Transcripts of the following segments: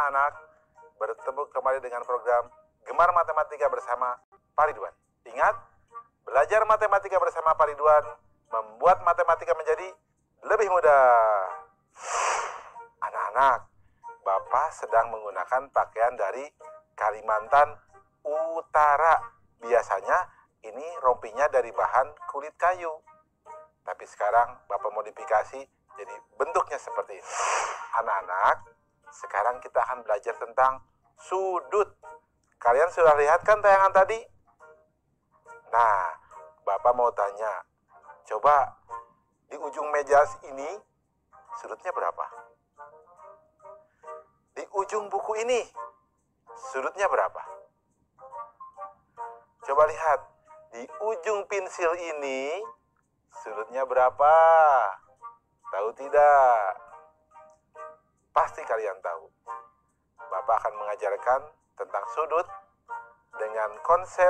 anak-anak, bertemu kembali dengan program Gemar Matematika bersama Pak Ridwan. Ingat, belajar matematika bersama Pak Ridwan membuat matematika menjadi lebih mudah. Anak-anak, Bapak sedang menggunakan pakaian dari Kalimantan Utara. Biasanya ini rompinya dari bahan kulit kayu. Tapi sekarang Bapak modifikasi jadi bentuknya seperti ini. Anak-anak, sekarang kita akan belajar tentang sudut. Kalian sudah lihat kan tayangan tadi? Nah, Bapak mau tanya, coba di ujung meja ini sudutnya berapa? Di ujung buku ini sudutnya berapa? Coba lihat, di ujung pensil ini sudutnya berapa? Tahu tidak? Pasti kalian tahu. Bapak akan mengajarkan tentang sudut dengan konsep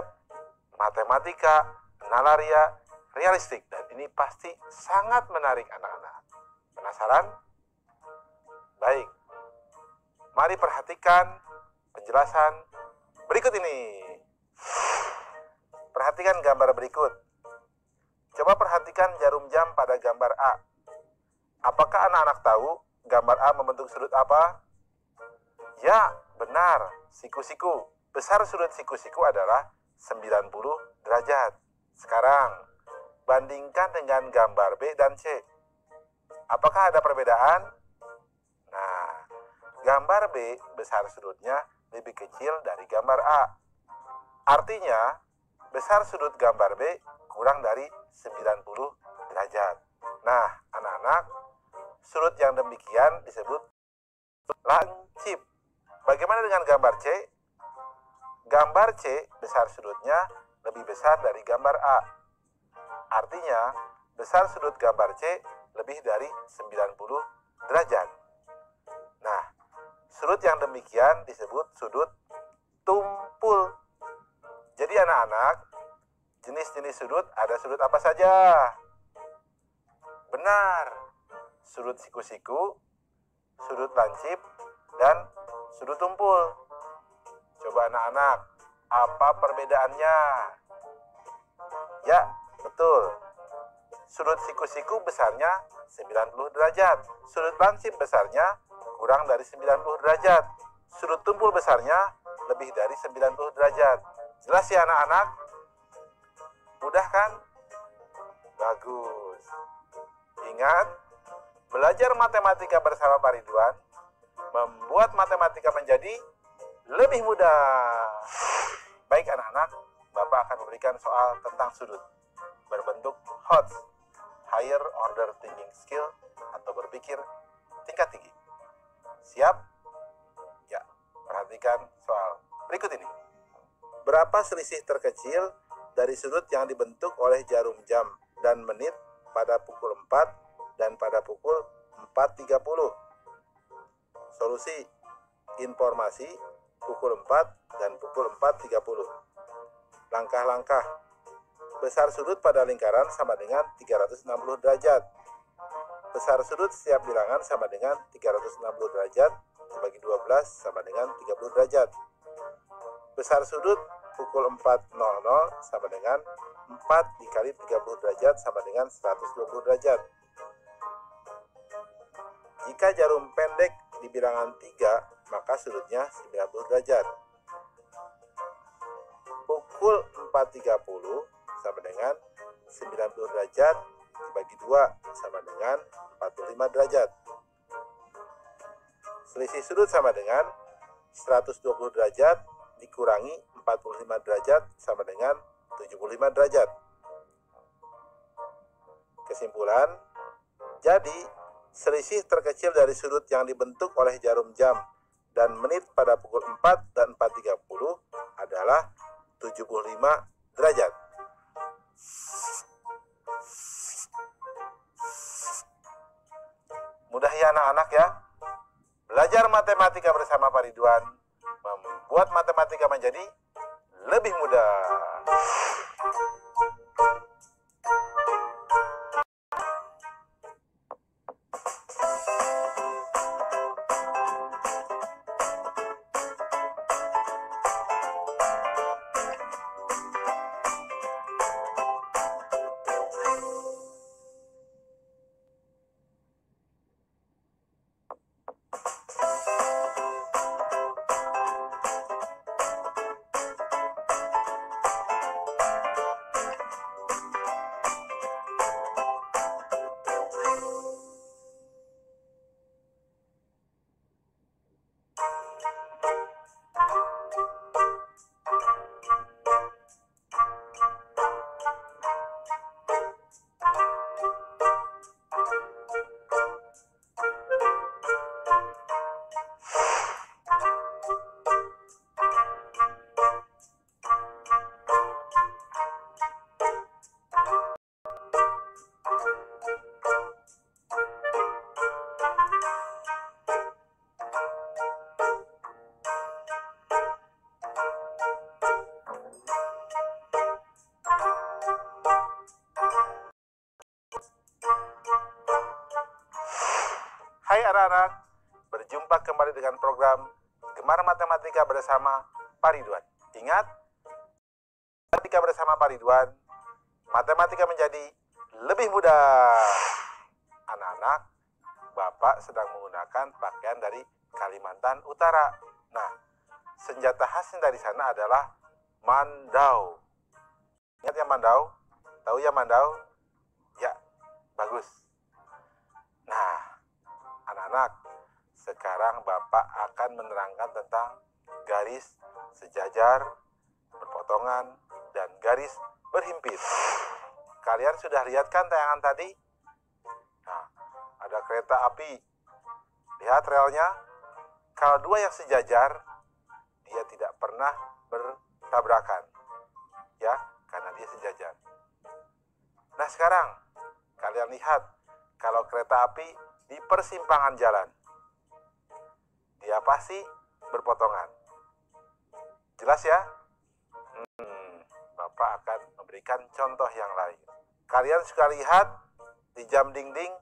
matematika, nalaria, realistik. Dan ini pasti sangat menarik anak-anak. Penasaran? Baik. Mari perhatikan penjelasan berikut ini. Perhatikan gambar berikut. Coba perhatikan jarum jam pada gambar A. Apakah anak-anak tahu gambar A membentuk sudut apa? Ya, benar, siku-siku. Besar sudut siku-siku adalah 90 derajat. Sekarang, bandingkan dengan gambar B dan C. Apakah ada perbedaan? Nah, gambar B besar sudutnya lebih kecil dari gambar A. Artinya, besar sudut gambar B kurang dari 90 derajat. Nah, anak-anak, sudut yang demikian disebut lancip. Bagaimana dengan gambar C? Gambar C besar sudutnya lebih besar dari gambar A. Artinya, besar sudut gambar C lebih dari 90 derajat. Nah, sudut yang demikian disebut sudut tumpul. Jadi anak-anak, jenis-jenis sudut ada sudut apa saja? Benar, sudut siku-siku, sudut lancip, dan sudut tumpul. Coba anak-anak, apa perbedaannya? Ya, betul. Sudut siku-siku besarnya 90 derajat. Sudut lancip besarnya kurang dari 90 derajat. Sudut tumpul besarnya lebih dari 90 derajat. Jelas ya anak-anak? Mudah kan? Bagus. Ingat, belajar matematika bersama Pak Ridwan membuat matematika menjadi lebih mudah. Baik anak-anak, Bapak akan memberikan soal tentang sudut berbentuk HOTS, Higher Order Thinking Skill, atau berpikir tingkat tinggi. Siap? Ya, perhatikan soal berikut ini. Berapa selisih terkecil dari sudut yang dibentuk oleh jarum jam dan menit pada pukul 4 dan pada pukul 4.30? Solusi: informasi pukul 4 dan pukul 4.30. Langkah-langkah: besar sudut pada lingkaran sama dengan 360 derajat. Besar sudut setiap bilangan sama dengan 360 derajat dibagi 12 sama dengan 30 derajat. Besar sudut pukul 4.00 sama dengan 4 dikali 30 derajat sama dengan 120 derajat. Jika jarum pendek di bilangan 3, maka sudutnya 90 derajat. Pukul 4.30 sama dengan 90 derajat dibagi 2 sama dengan 45 derajat. Selisih sudut sama dengan 120 derajat dikurangi 45 derajat sama dengan 75 derajat. Kesimpulan, jadi selisih terkecil dari sudut yang dibentuk oleh jarum jam dan menit pada pukul 4 dan 4.30 adalah 75 derajat. Mudah ya anak-anak ya? Belajar matematika bersama Pak Ridwan membuat matematika menjadi lebih mudah. anak-anak, berjumpa kembali dengan program Gemar Matematika bersama Pak Ridwan. Ingat, matematika bersama Pak Ridwan, matematika menjadi lebih mudah. Anak-anak, Bapak sedang menggunakan pakaian dari Kalimantan Utara. Nah, senjata khasnya dari sana adalah mandau. Ingat ya mandau? Tahu ya mandau? Ya, bagus. Nah, anak-anak, sekarang Bapak akan menerangkan tentang garis sejajar, berpotongan, dan garis berhimpit. Kalian sudah lihat kan tayangan tadi? Nah, ada kereta api. Lihat relnya. Kalau dua yang sejajar, dia tidak pernah bertabrakan. Ya, karena dia sejajar. Nah, sekarang kalian lihat kalau kereta api di persimpangan jalan. Dia pasti berpotongan. Jelas ya? Bapak akan memberikan contoh yang lain. Kalian suka lihat di jam dinding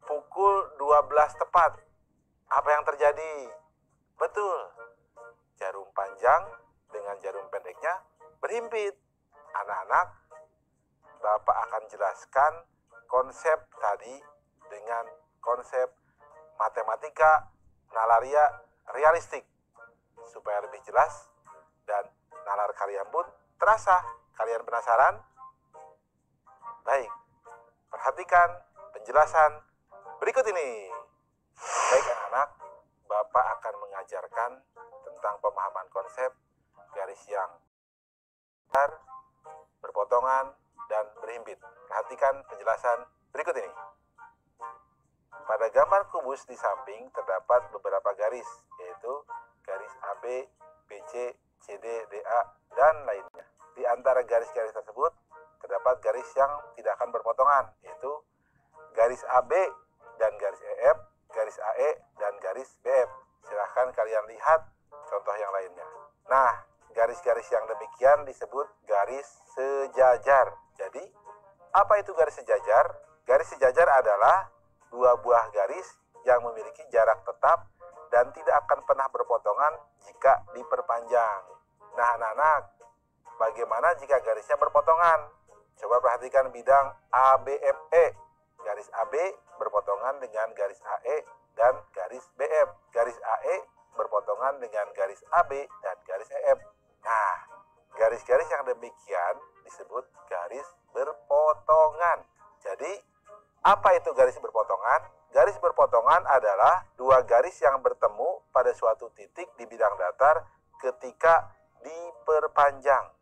pukul 12 tepat. Apa yang terjadi? Betul. Jarum panjang dengan jarum pendeknya berhimpit. Anak-anak, Bapak akan jelaskan konsep tadi dengan konsep matematika nalaria realistik supaya lebih jelas dan nalar kalian pun terasa. Kalian penasaran? Baik, perhatikan penjelasan berikut ini. Baik anak-anak, Bapak akan mengajarkan tentang pemahaman konsep garis yang besar, berpotongan, dan berhimpit. Perhatikan penjelasan berikut ini. Pada gambar kubus di samping terdapat beberapa garis, yaitu garis AB, BC, CD, DA, dan lainnya. Di antara garis-garis tersebut terdapat garis yang tidak akan berpotongan, yaitu garis AB dan garis EF, garis AE, dan garis BF. Silahkan kalian lihat contoh yang lainnya. Nah, garis-garis yang demikian disebut garis sejajar. Jadi, apa itu garis sejajar? Garis sejajar adalah dua buah garis yang memiliki jarak tetap dan tidak akan pernah berpotongan jika diperpanjang. Nah, anak-anak, bagaimana jika garisnya berpotongan? Coba perhatikan bidang ABFE. Garis AB berpotongan dengan garis AE dan garis BF. Garis AE berpotongan dengan garis AB dan garis EF. Nah, garis-garis yang demikian disebut garis berpotongan. Jadi, apa itu garis berpotongan? Garis berpotongan adalah dua garis yang bertemu pada suatu titik di bidang datar ketika diperpanjang.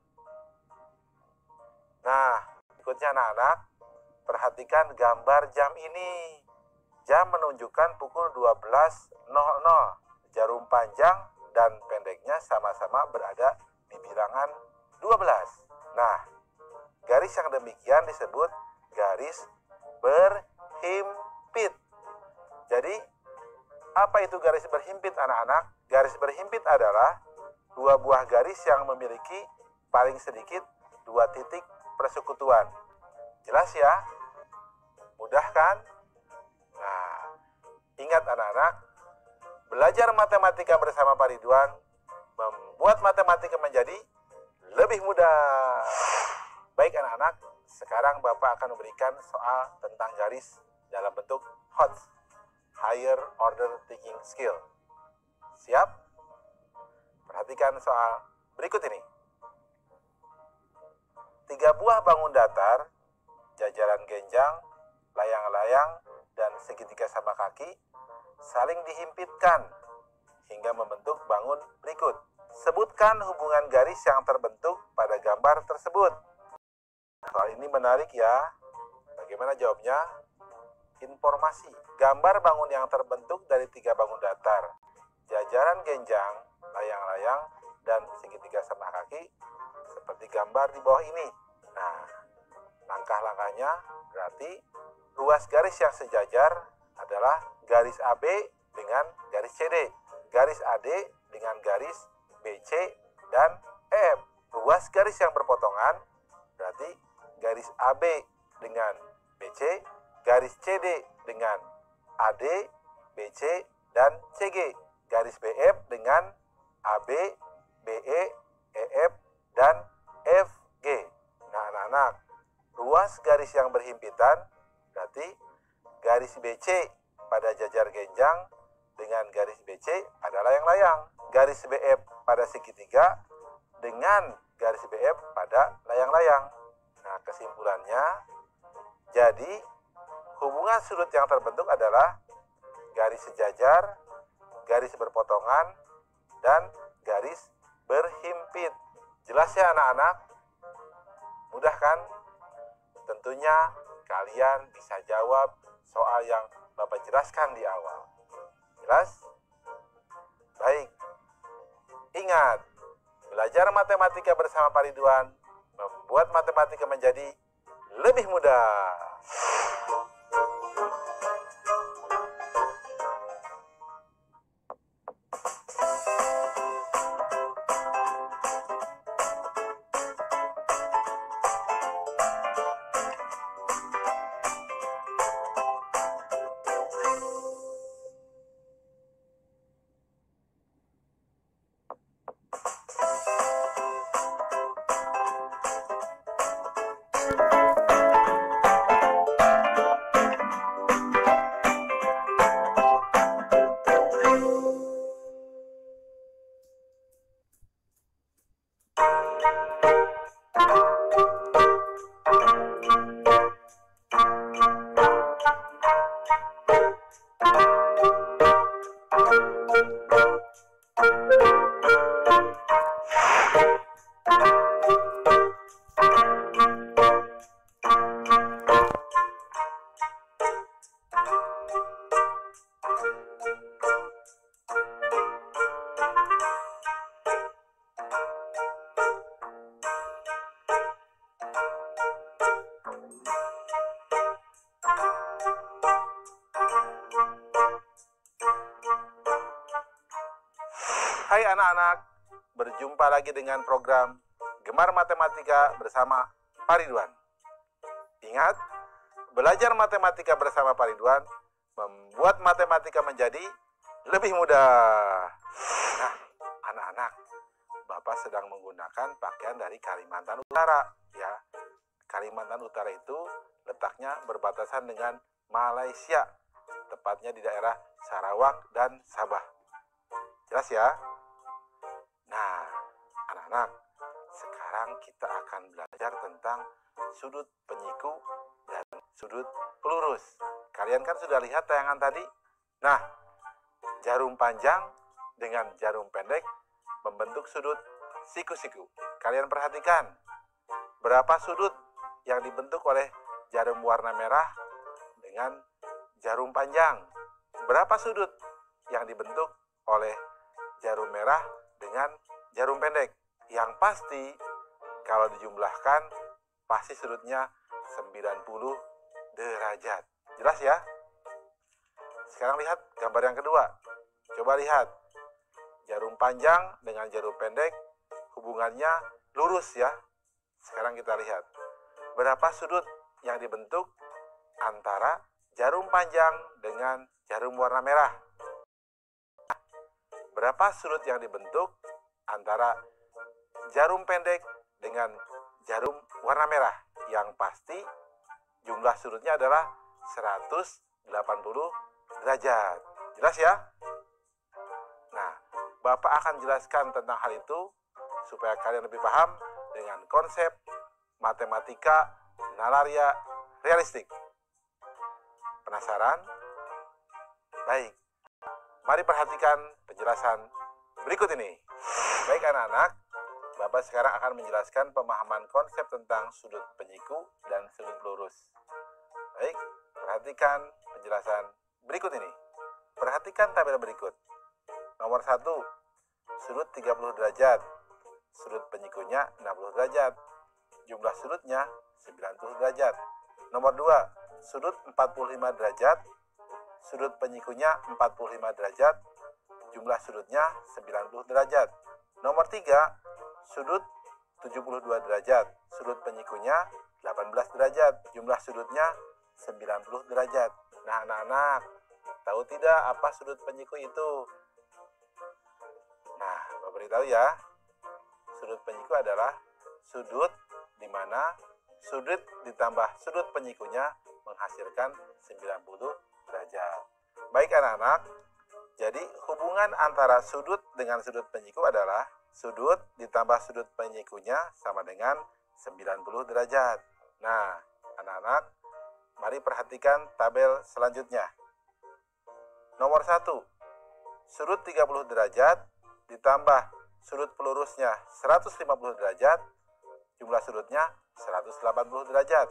Nah, berikutnya anak-anak, perhatikan gambar jam ini. Jam menunjukkan pukul 12.00. Jarum panjang dan pendeknya sama-sama berada di bilangan 12. Nah, garis yang demikian disebut garis berhimpit. Jadi, apa itu garis berhimpit anak-anak? Garis berhimpit adalah dua buah garis yang memiliki paling sedikit dua titik persekutuan. Jelas ya? Mudah kan? Nah, ingat anak-anak, belajar matematika bersama Pak Ridwan membuat matematika menjadi lebih mudah. Baik anak-anak, sekarang Bapak akan memberikan soal tentang garis dalam bentuk HOTS, Higher Order Thinking Skill. Siap? Perhatikan soal berikut ini. 3 buah bangun datar, jajaran genjang, layang-layang, dan segitiga sama kaki saling dihimpitkan hingga membentuk bangun berikut. Sebutkan hubungan garis yang terbentuk pada gambar tersebut. Soal ini menarik ya. Bagaimana jawabnya? Informasi. Gambar bangun yang terbentuk dari 3 bangun datar, jajaran genjang, layang-layang, dan segitiga sama kaki seperti gambar di bawah ini. Nah, langkah-langkahnya berarti ruas garis yang sejajar adalah garis AB dengan garis CD, garis AD dengan garis BC dan EF. Ruas garis yang berpotongan berarti garis AB dengan BC, garis CD dengan AD, BC, dan CG. Garis BF dengan AB, BE, EF, dan FG. Nah, anak-anak, ruas garis yang berhimpitan berarti garis BC pada jajar genjang dengan garis BC pada layang-layang. Garis BF pada segitiga dengan garis BF pada layang-layang. Nah, kesimpulannya, jadi hubungan sudut yang terbentuk adalah garis sejajar, garis berpotongan, dan garis berhimpit. Jelas ya anak-anak? Mudah kan? Tentunya kalian bisa jawab soal yang Bapak jelaskan di awal. Jelas? Baik. Ingat, belajar matematika bersama Pak Ridwan membuat matematika menjadi lebih mudah. Hai anak-anak, berjumpa lagi dengan program Gemar Matematika bersama Pak Ridwan. Ingat, belajar matematika bersama Pak Ridwan membuat matematika menjadi lebih mudah. Nah, anak-anak, Bapak sedang menggunakan pakaian dari Kalimantan Utara, ya. Kalimantan Utara itu letaknya berbatasan dengan Malaysia, tepatnya di daerah Sarawak dan Sabah. Jelas ya? Nah, anak-anak, sekarang kita akan belajar tentang sudut penyiku dan sudut pelurus. Kalian kan sudah lihat tayangan tadi? Nah, jarum panjang dengan jarum pendek membentuk sudut siku-siku. Kalian perhatikan, berapa sudut yang dibentuk oleh jarum warna merah dengan jarum panjang? Berapa sudut yang dibentuk oleh jarum merah dengan jarum pendek? Yang pasti kalau dijumlahkan pasti sudutnya 90 derajat. Jelas ya? Sekarang lihat gambar yang kedua. Coba lihat. Jarum panjang dengan jarum pendek hubungannya lurus ya. Sekarang kita lihat. Berapa sudut yang dibentuk antara jarum panjang dengan jarum warna merah? Berapa sudut yang dibentuk antara jarum pendek dengan jarum warna merah? Yang pasti jumlah sudutnya adalah 180 derajat. Jelas ya? Nah, Bapak akan jelaskan tentang hal itu supaya kalian lebih paham dengan konsep matematika nalaria realistik. Penasaran? Baik. Mari perhatikan penjelasan berikut ini. Baik anak-anak, Bapak sekarang akan menjelaskan pemahaman konsep tentang sudut penyiku dan sudut lurus. Baik, perhatikan penjelasan berikut ini. Perhatikan tabel berikut. Nomor 1, sudut 30 derajat. Sudut penyikunya 60 derajat. Jumlah sudutnya 90 derajat. Nomor 2, sudut 45 derajat. Sudut penyikunya 45 derajat, jumlah sudutnya 90 derajat. Nomor 3, sudut 72 derajat, sudut penyikunya 18 derajat, jumlah sudutnya 90 derajat. Nah anak-anak, tahu tidak apa sudut penyiku itu? Nah, Bapak beritahu ya. Sudut penyiku adalah sudut di mana sudut ditambah sudut penyikunya menghasilkan 90 derajat. Baik anak-anak, jadi hubungan antara sudut dengan sudut penyiku adalah sudut ditambah sudut penyikunya sama dengan 90 derajat. Nah, anak-anak, mari perhatikan tabel selanjutnya. Nomor 1, sudut 30 derajat ditambah sudut pelurusnya 150 derajat, jumlah sudutnya 180 derajat.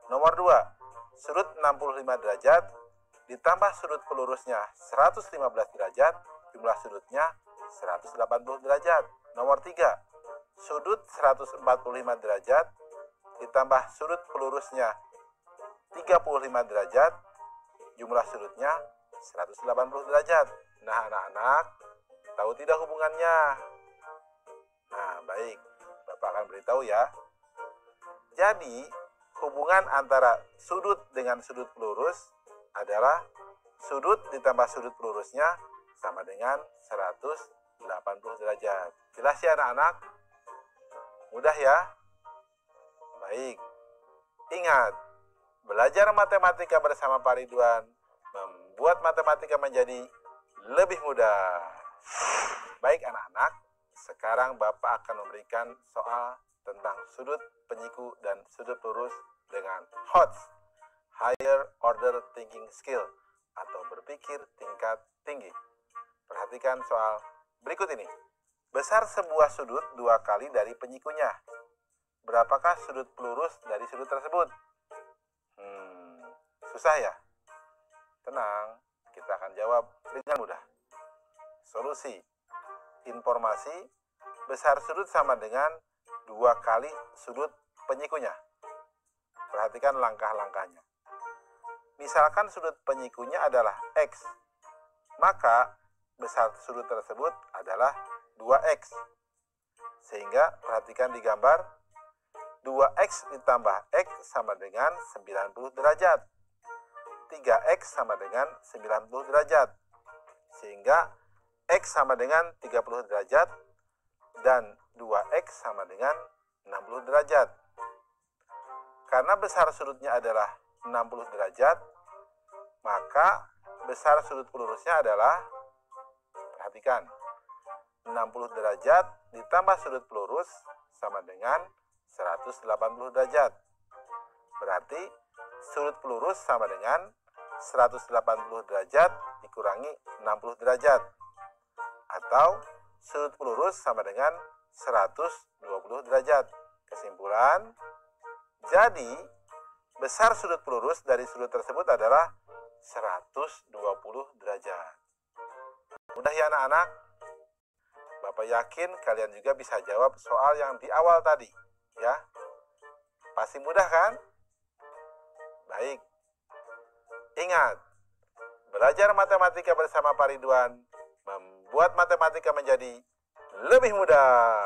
Nomor 2, sudut 65 derajat ditambah sudut pelurusnya 115 derajat, jumlah sudutnya 180 derajat. Nomor 3, sudut 145 derajat ditambah sudut pelurusnya 35 derajat, jumlah sudutnya 180 derajat. Nah, anak-anak, tahu tidak hubungannya? Nah, baik. Bapak akan beritahu ya. Jadi, hubungan antara sudut dengan sudut pelurus adalah sudut ditambah sudut pelurusnya sama dengan 180 derajat. Jelas ya anak-anak? Mudah ya? Baik. Ingat, belajar matematika bersama Pak Ridwan membuat matematika menjadi lebih mudah. Baik anak-anak, sekarang Bapak akan memberikan soal tentang sudut penyiku dan sudut lurus dengan HOTS, Higher Order Thinking Skill, atau berpikir tingkat tinggi. Perhatikan soal berikut ini. Besar sebuah sudut 2 kali dari penyikunya. Berapakah sudut pelurus dari sudut tersebut? Susah ya? Tenang, kita akan jawab dengan mudah. Solusi. Informasi, besar sudut sama dengan 2 kali sudut penyikunya. Perhatikan langkah-langkahnya. Misalkan sudut penyikunya adalah X, maka besar sudut tersebut adalah 2X. Sehingga perhatikan di gambar, 2X ditambah X sama dengan 90 derajat. 3X sama dengan 90 derajat. Sehingga X sama dengan 30 derajat dan 2X sama dengan 60 derajat. Karena besar sudutnya adalah 60 derajat, maka besar sudut pelurusnya adalah, perhatikan, 60 derajat ditambah sudut pelurus sama dengan 180 derajat. Berarti sudut pelurus sama dengan 180 derajat dikurangi 60 derajat. Atau sudut pelurus sama dengan 120 derajat. Kesimpulan, jadi besar sudut pelurus dari sudut tersebut adalah 120 derajat. Mudah ya anak-anak? Bapak yakin kalian juga bisa jawab soal yang di awal tadi, ya. Pasti mudah kan? Baik. Ingat, belajar matematika bersama Pak Ridwan membuat matematika menjadi lebih mudah.